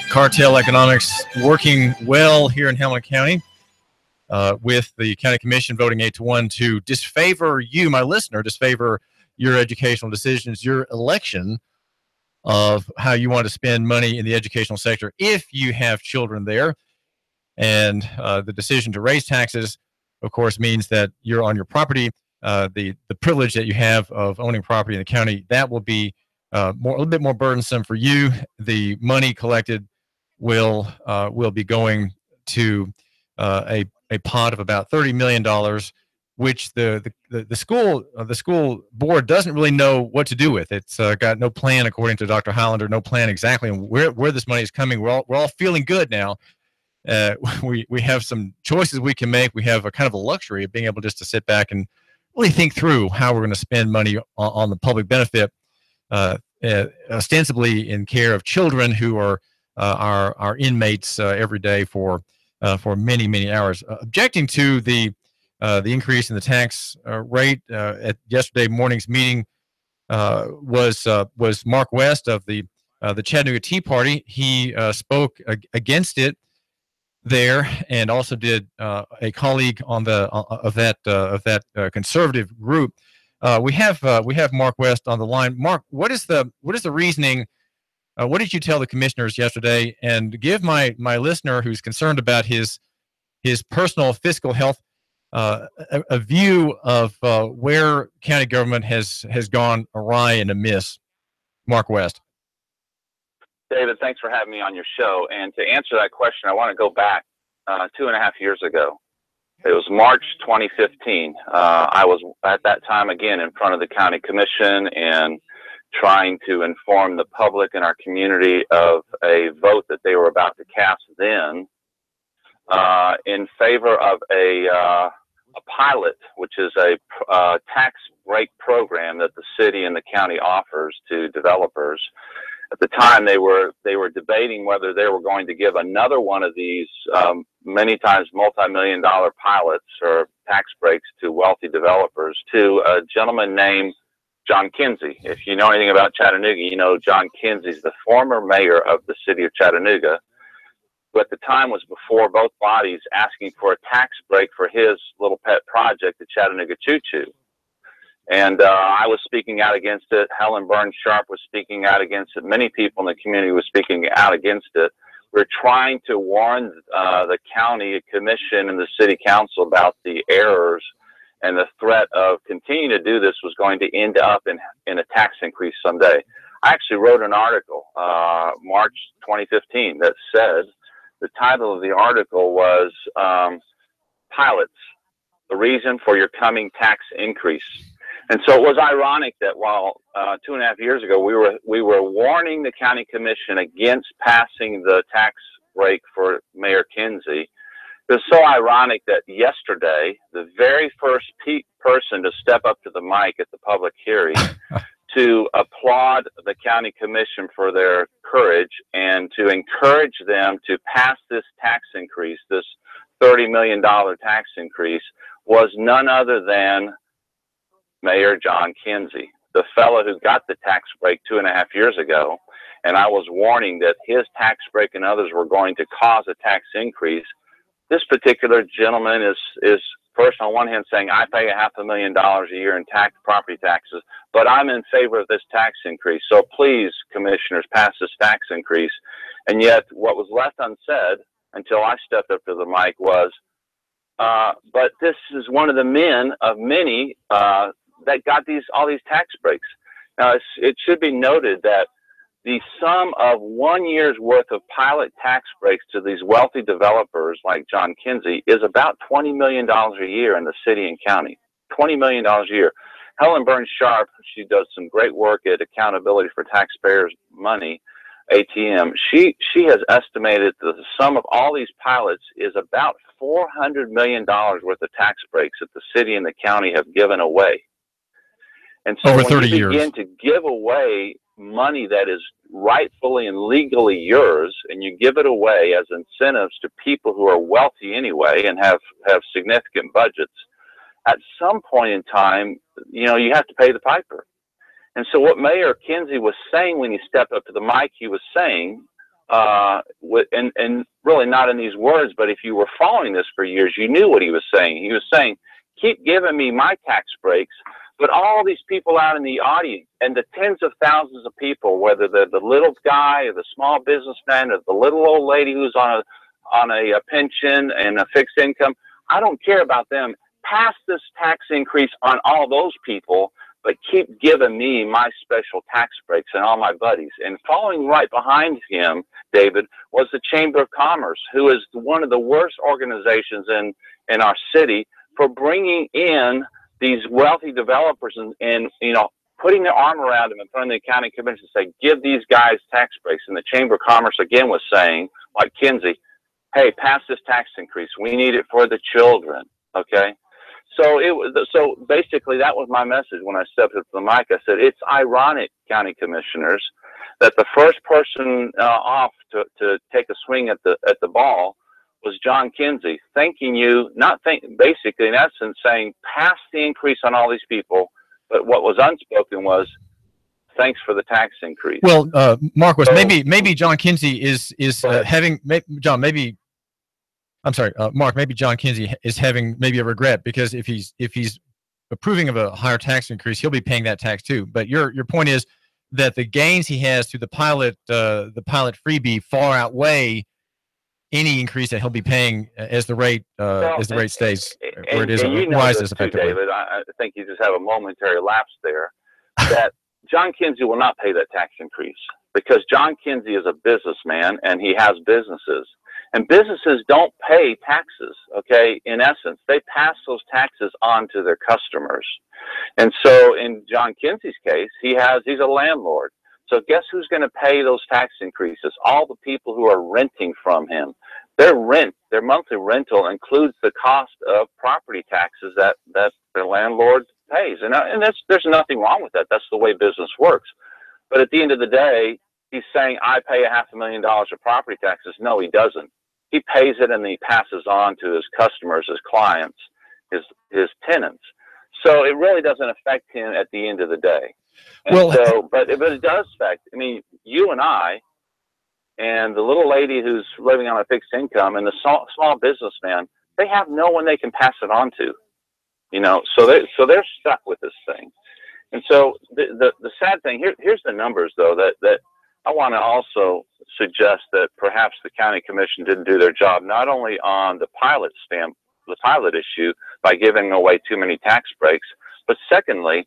Cartel economics working well here in Hamilton County, with the county commission voting 8-1 to disfavor you, my listener, disfavor your educational decisions, your election of how you want to spend money in the educational sector if you have children there. And the decision to raise taxes, of course, means that you're on your property. The privilege that you have of owning property in the county, that will be a little bit more burdensome for you. The money collected will be going to a pot of about $30 million, which the school board doesn't really know what to do with. It's got no plan, according to Dr. Hollander, no plan exactly where this money is coming. We're all feeling good now. We have some choices we can make. We have a kind of a luxury of being able just to sit back and really think through how we're going to spend money on the public benefit, ostensibly in care of children who are our inmates every day for many hours. Objecting to the increase in the tax rate at yesterday morning's meeting was Mark West of the Chattanooga Tea Party. He spoke against it there, and also did a colleague on of that conservative group. We have Mark West on the line. Mark, what is the reasoning? What did you tell the commissioners yesterday? And give my listener who's concerned about his personal fiscal health a view of where county government has gone awry and amiss. Mark West. David, thanks for having me on your show. And to answer that question, I want to go back 2.5 years ago. It was March 2015. I was at that time again in front of the county commission and trying to inform the public and our community of a vote that they were about to cast then in favor of a pilot, which is a tax break program that the city and the county offers to developers. At the time, they were debating whether they were going to give another one of these many times multi-million-dollar pilots or tax breaks to wealthy developers to a gentleman named John Kinsey. If you know anything about Chattanooga, you know John Kinsey's the former mayor of the city of Chattanooga, who at the time was before both bodies asking for a tax break for his little pet project, the Chattanooga Choo Choo. And I was speaking out against it. Helen Burns-Sharp was speaking out against it. Many people in the community were speaking out against it. We're trying to warn the county commission and the city council about the errors, and the threat of continuing to do this was going to end up in a tax increase someday. I actually wrote an article, March 2015, that said, the title of the article was Pilots, the Reason for Your Coming Tax Increase. And so it was ironic that while 2.5 years ago we were warning the county commission against passing the tax break for Mayor Kinsey, it was so ironic that yesterday the very first person to step up to the mic at the public hearing to applaud the county commission for their courage and to encourage them to pass this tax increase, this $30 million tax increase, was none other than Mayor John Kinsey, the fellow who got the tax break 2.5 years ago. And I was warning that his tax break and others were going to cause a tax increase. This particular gentleman is first on one hand saying, I pay $500,000 a year in property taxes, but I'm in favor of this tax increase. So please, commissioners, pass this tax increase. And yet what was left unsaid until I stepped up to the mic was, but this is one of the men of many that got all these tax breaks. Now, it should be noted that the sum of 1 year's worth of pilot tax breaks to these wealthy developers like John Kinsey is about $20 million a year in the city and county. $20 million a year. Helen Burns-Sharp, she does some great work at Accountability for Taxpayers' Money, ATM. She has estimated that the sum of all these pilots is about $400 million worth of tax breaks that the city and the county have given away. And so when you begin to give away money that is rightfully and legally yours, and you give it away as incentives to people who are wealthy anyway and have significant budgets, at some point in time, you know, you have to pay the piper. And so what Mayor Kinsey was saying when he stepped up to the mic, he was saying, and really not in these words, but if you were following this for years, you knew what he was saying. He was saying, keep giving me my tax breaks, but all these people out in the audience and the tens of thousands of people, whether they're the little guy or the small businessman or the little old lady who's on a pension and a fixed income, I don't care about them. Pass this tax increase on all those people, but keep giving me my special tax breaks and all my buddies. And following right behind him, David, was the Chamber of Commerce, who is one of the worst organizations in our city for bringing in these wealthy developers and you know, putting their arm around them in front of the county commission and say, give these guys tax breaks. And the Chamber of Commerce again was saying, like Kinsey, hey, pass this tax increase. We need it for the children. Okay. So basically that was my message when I stepped up to the mic. I said, it's ironic, county commissioners, that the first person off to take a swing at the ball was John Kinsey, thanking you, basically in essence saying, pass the increase on all these people. But what was unspoken was, thanks for the tax increase. Well, Marquis, maybe John Kinsey is having, Mark, maybe John Kinsey is having maybe a regret, because if he's approving of a higher tax increase, he'll be paying that tax too. But your point is that the gains he has through the pilot freebie far outweigh any increase that he'll be paying as the rate stays where it is. Why is this effectively? David, I think you just have a momentary lapse there. That John Kinsey will not pay that tax increase, because John Kinsey is a businessman and he has businesses. And businesses don't pay taxes, okay? In essence, they pass those taxes on to their customers. And so in John Kinsey's case, he's a landlord. So guess who's going to pay those tax increases? All the people who are renting from him. Their monthly rental includes the cost of property taxes that their landlord pays. And there's nothing wrong with that. That's the way business works. But at the end of the day, he's saying, I pay $500,000 of property taxes. No, he doesn't. He pays it and he passes on to his customers, his clients, his tenants. So it really doesn't affect him at the end of the day. And but it does affect, I mean, you and I and the little lady who's living on a fixed income and the small businessman, they have no one they can pass it on to, you know, so they're stuck with this thing. And so the sad thing, here's the numbers though, that I want to also suggest that perhaps the county commission didn't do their job, not only on the pilot issue by giving away too many tax breaks, but secondly,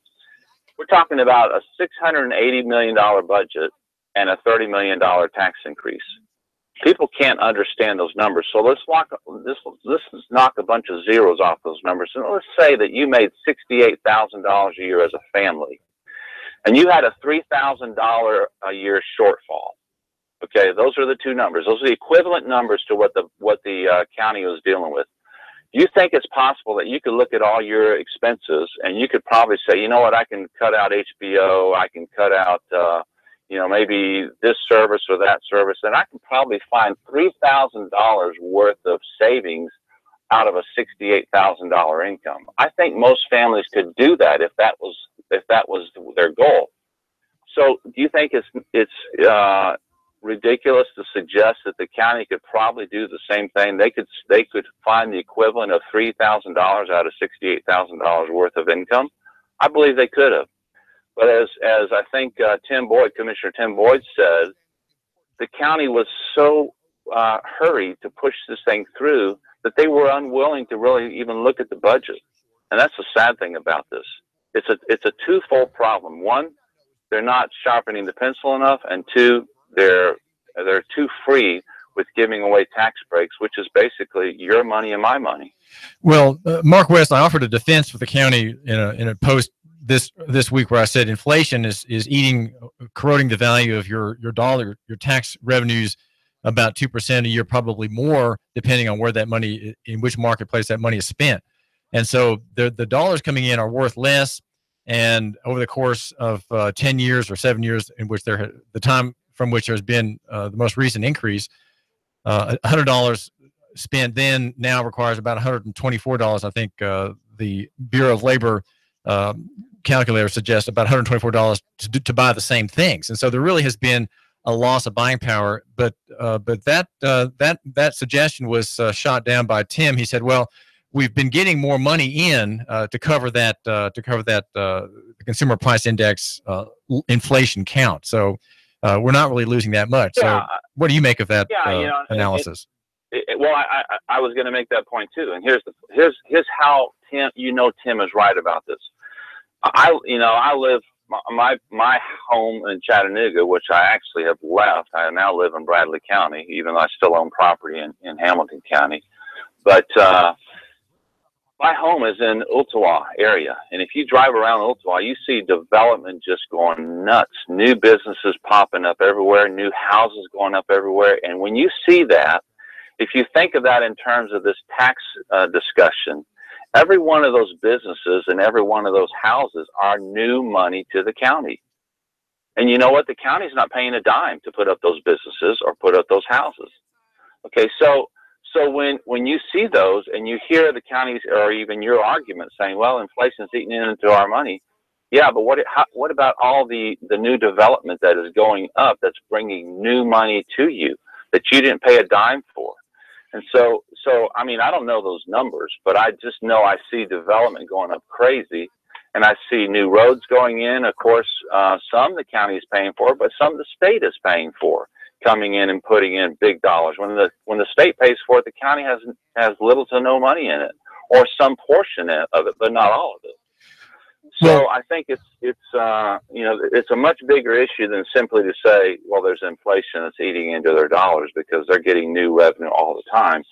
we're talking about a $680 million budget and a $30 million tax increase. People can't understand those numbers. So let's knock a bunch of zeros off those numbers. And let's say that you made $68,000 a year as a family, and you had a $3,000 a year shortfall. Okay, those are the two numbers. Those are the equivalent numbers to what the county was dealing with. Do you think it's possible that you could look at all your expenses and you could probably say, you know what, I can cut out HBO, I can cut out, you know, maybe this service or that service, and I can probably find $3,000 worth of savings out of a $68,000 income? I think most families could do that if that was their goal. So do you think it's ridiculous to suggest that the county could probably do the same thing? They could find the equivalent of $3,000 out of $68,000 worth of income. I believe they could have. But as I think Commissioner Tim Boyd said, the county was so hurried to push this thing through that they were unwilling to really even look at the budget. And that's the sad thing about this. It's a twofold problem. One, they're not sharpening the pencil enough, and two, they're too free with giving away tax breaks, which is basically your money and my money. Well, Mark West, I offered a defense for the county in a post this week where I said inflation is corroding the value of your dollar, your tax revenues about 2% a year, probably more, depending on where that money, in which marketplace that money is spent. And so the dollars coming in are worth less. And over the course of 10 years or 7 years, in which the time from which there's been the most recent increase, $100 spent then now requires about $124, I think, the Bureau of Labor calculator suggests about $124 to buy the same things. And so there really has been a loss of buying power. But that suggestion was shot down by Tim. He said, well, we've been getting more money in to cover that consumer price index inflation count. So we're not really losing that much. Yeah. So what do you make of that analysis? Well, I was going to make that point too. And here's how Tim is right about this. I live my home in Chattanooga, which I actually have left. I now live in Bradley County, even though I still own property in Hamilton County. But my home is in Ooltewah area, and if you drive around Ooltewah, you see development just going nuts. New businesses popping up everywhere, new houses going up everywhere. And when you see that, if you think of that in terms of this tax discussion, every one of those businesses and every one of those houses are new money to the county. And you know what? The county's not paying a dime to put up those businesses or put up those houses. Okay, so when you see those and you hear the counties or even your argument saying, well, inflation's eating into our money. Yeah, but what about all the new development that is going up that's bringing new money to you that you didn't pay a dime for? And so I mean, I don't know those numbers, but I just know I see development going up crazy, and I see new roads going in. Of course, some the county is paying for, but some the state is paying for, coming in and putting in big dollars. When the state pays for it, the county has little to no money in it, or some portion of it, but not all of it. So I think it's a much bigger issue than simply to say, well, there's inflation that's eating into their dollars, because they're getting new revenue all the time.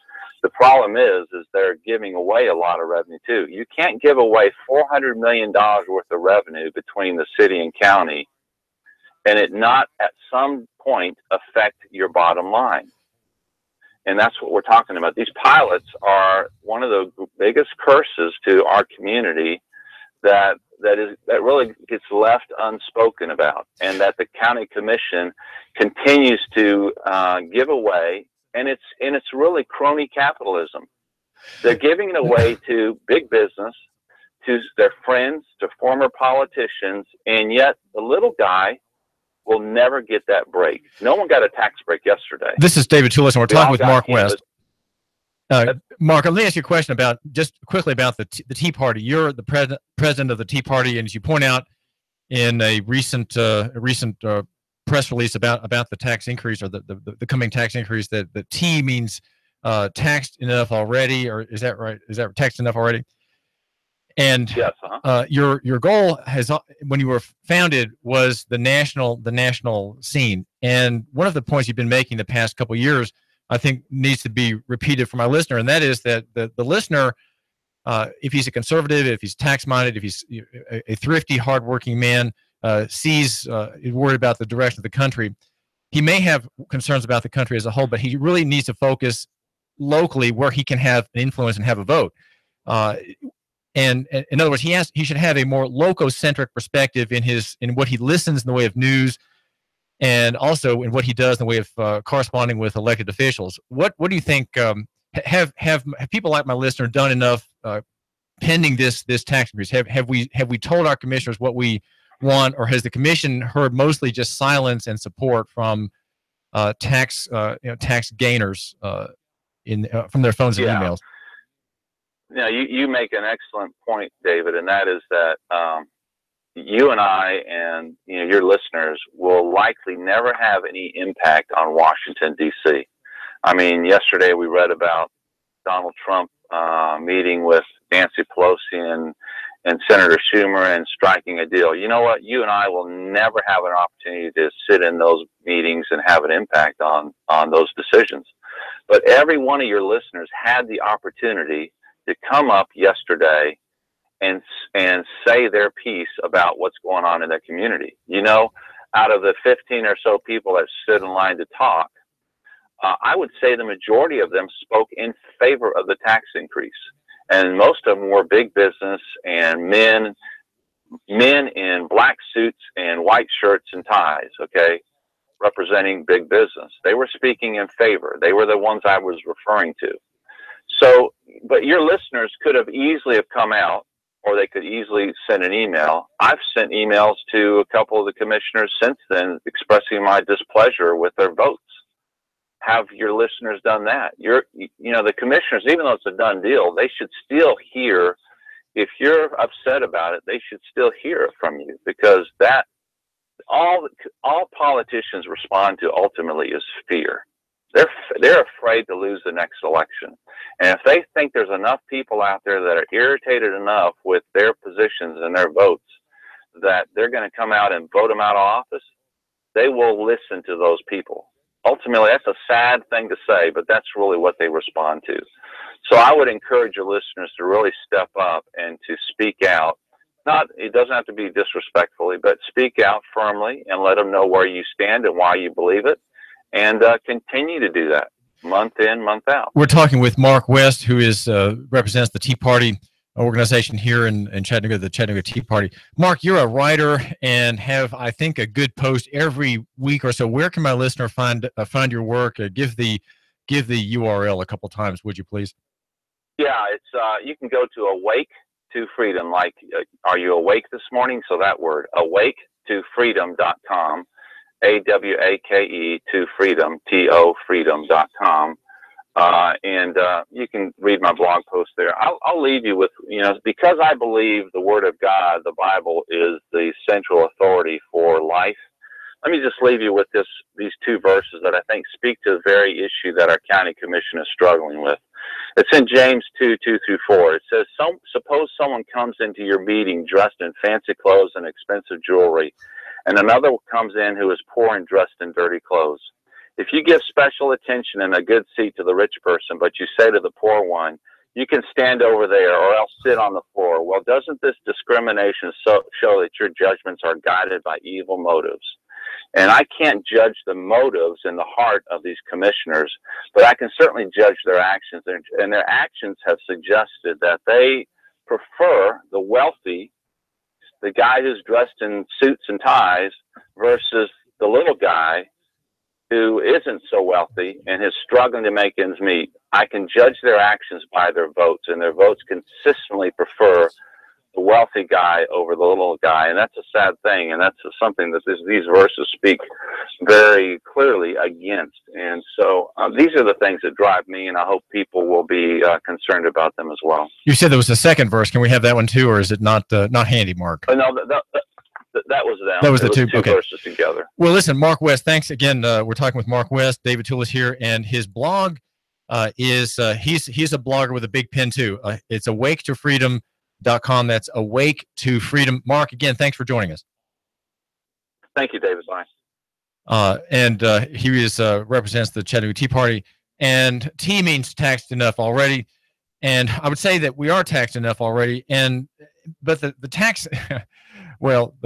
The problem is they're giving away a lot of revenue too. You can't give away $400 million worth of revenue between the city and county and it not at some point affect your bottom line. And that's what we're talking about. These pilots are one of the biggest curses to our community that really gets left unspoken about, and that the county commission continues to give away. And it's really crony capitalism. They're giving it away to big business, to their friends, to former politicians, and yet the little guy will never get that break. No one got a tax break yesterday. This is David Tulis, and we're talking with Mark West. Mark, let me ask you a question just quickly about the Tea Party. You're the president of the Tea Party, and as you point out in a recent press release about the tax increase, or the coming tax increase, that the T means taxed enough already, or is that right? Is that taxed enough already? And yes, your goal when you were founded, was the national scene. And one of the points you've been making the past couple of years, I think, needs to be repeated for my listener, and that is that the listener, if he's a conservative, if he's tax-minded, if he's a thrifty, hardworking man, is worried about the direction of the country, he may have concerns about the country as a whole, but he really needs to focus locally where he can have an influence and have a vote. And in other words, he should have a more loco-centric perspective in what he listens in the way of news, and also in what he does in the way of corresponding with elected officials. What do you think? Have people like my listener done enough pending this tax increase? Have we told our commissioners what we want, or has the commission heard mostly just silence and support from tax gainers from their phones and emails? Yeah, you make an excellent point, David, and that is that you and I and your listeners will likely never have any impact on Washington, D.C. I mean, yesterday we read about Donald Trump meeting with Nancy Pelosi and Senator Schumer and striking a deal. You know what? You and I will never have an opportunity to sit in those meetings and have an impact on those decisions. But every one of your listeners had the opportunity to come up yesterday and say their piece about what's going on in their community. Out of the 15 or so people that stood in line to talk, I would say the majority of them spoke in favor of the tax increase. And most of them were big business and men in black suits and white shirts and ties, okay, representing big business. They were speaking in favor. They were the ones I was referring to. So, but your listeners could have easily have come out, or they could easily send an email. I've sent emails to a couple of the commissioners since then expressing my displeasure with their votes. Have your listeners done that? The commissioners, even though it's a done deal, they should still hear. If you're upset about it, they should still hear it from you, because that all politicians respond to ultimately is fear. They're afraid to lose the next election. And if they think there's enough people out there that are irritated enough with their positions and their votes that they're going to come out and vote them out of office, they will listen to those people. Ultimately, that's a sad thing to say, but that's really what they respond to. So I would encourage your listeners to really step up and to speak out. It doesn't have to be disrespectfully, but speak out firmly and let them know where you stand and why you believe it. And continue to do that month in, month out. We're talking with Mark West, who represents the Tea Party organization here in Chattanooga, the Chattanooga Tea Party. Mark, you're a writer and have, I think, a good post every week or so. Where can my listener find your work? Give the URL a couple times, would you please? Yeah, it's you can go to Awake to Freedom. Like, are you awake this morning? So that word, awaketofreedom.com. AWAKE to freedom, TO freedom.com. And you can read my blog post there. I'll leave you with, because I believe the Word of God, the Bible, is the central authority for life. Let me just leave you with these two verses that I think speak to the very issue that our county commission is struggling with. It's in James 2:2-4. It says, suppose someone comes into your meeting dressed in fancy clothes and expensive jewelry, and another comes in who is poor and dressed in dirty clothes. If you give special attention and a good seat to the rich person, but you say to the poor one, you can stand over there or else sit on the floor, well, doesn't this discrimination show that your judgments are guided by evil motives? And I can't judge the motives in the heart of these commissioners, but I can certainly judge their actions. And their actions have suggested that they prefer the wealthy, the guy who's dressed in suits and ties, versus the little guy who isn't so wealthy and is struggling to make ends meet. I can judge their actions by their votes, and their votes consistently prefer the wealthy guy over the little guy, and that's a sad thing, and that's something that these verses speak very clearly against. And so these are the things that drive me, and I hope people will be concerned about them as well. You said there was a second verse. Can we have that one too, or is it not handy, Mark? No, that was them. That was the two okay. Verses together. Well, listen, Mark West, thanks again. We're talking with Mark West, David Tulis here, and his blog is he's a blogger with a big pen too. It's awaketofreedom.com. That's Awake to Freedom. Mark, again, thanks for joining us. Thank you, David. Bye. And he represents the Chattanooga Tea Party, and T means taxed enough already. And I would say that we are taxed enough already. But the tax, well,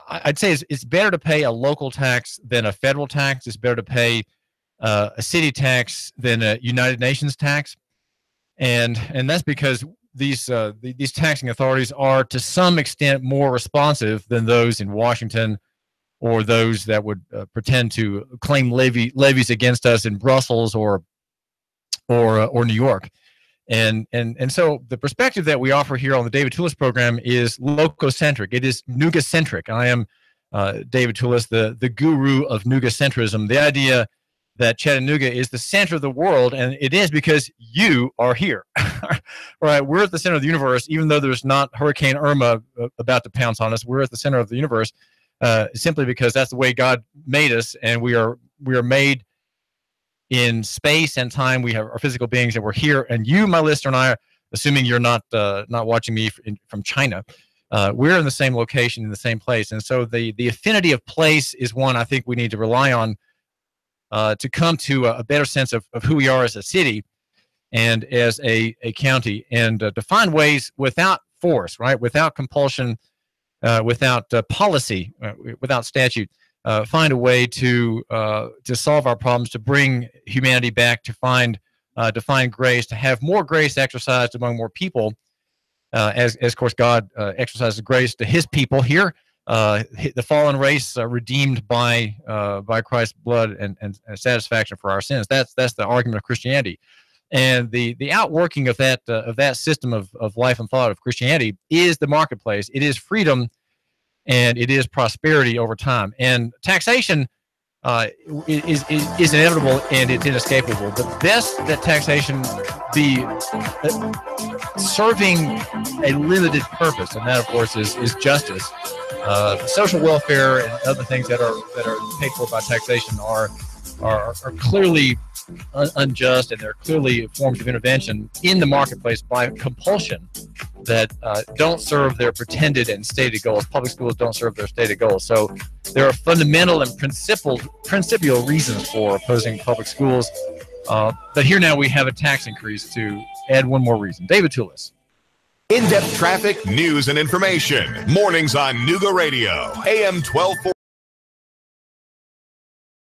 I'd say it's better to pay a local tax than a federal tax. It's better to pay a city tax than a United Nations tax, and that's because these taxing authorities are to some extent more responsive than those in Washington or those that would pretend to claim levies against us in Brussels or New York. And so the perspective that we offer here on the David Tulis program is lococentric. It is Noogacentric. I am David Tulis, the guru of Noogacentrism, the idea that Chattanooga is the center of the world, and it is because you are here. Right? We're at the center of the universe, even though there's not Hurricane Irma about to pounce on us. We're at the center of the universe simply because that's the way God made us, and we are made in space and time. We are physical beings, and we're here. And you, my listener, and I, assuming you're not watching me from China, we're in the same location, in the same place. And so the affinity of place is one I think we need to rely on to come to a better sense of who we are as a city and as a county, and to find ways without force, right, without compulsion, without policy, without statute, find a way to solve our problems, to bring humanity back, to find grace, to have more grace exercised among more people, as of course God exercises grace to His people here, the fallen race redeemed by Christ's blood and satisfaction for our sins. That's the argument of Christianity. And the outworking of that system of life and thought of Christianity is the marketplace. It is freedom, and it is prosperity over time. And taxation is inevitable and it's inescapable. But best that taxation be serving a limited purpose, and that, of course, is justice. Social welfare and other things that are paid for by taxation are clearly unjust, and they're clearly forms of intervention in the marketplace by compulsion that don't serve their pretended and stated goals. Public schools don't serve their stated goals. So there are fundamental and principial reasons for opposing public schools. But here now we have a tax increase to add one more reason. David Tulis. In-depth traffic, news, and information. Mornings on Nooga Radio, AM 1240.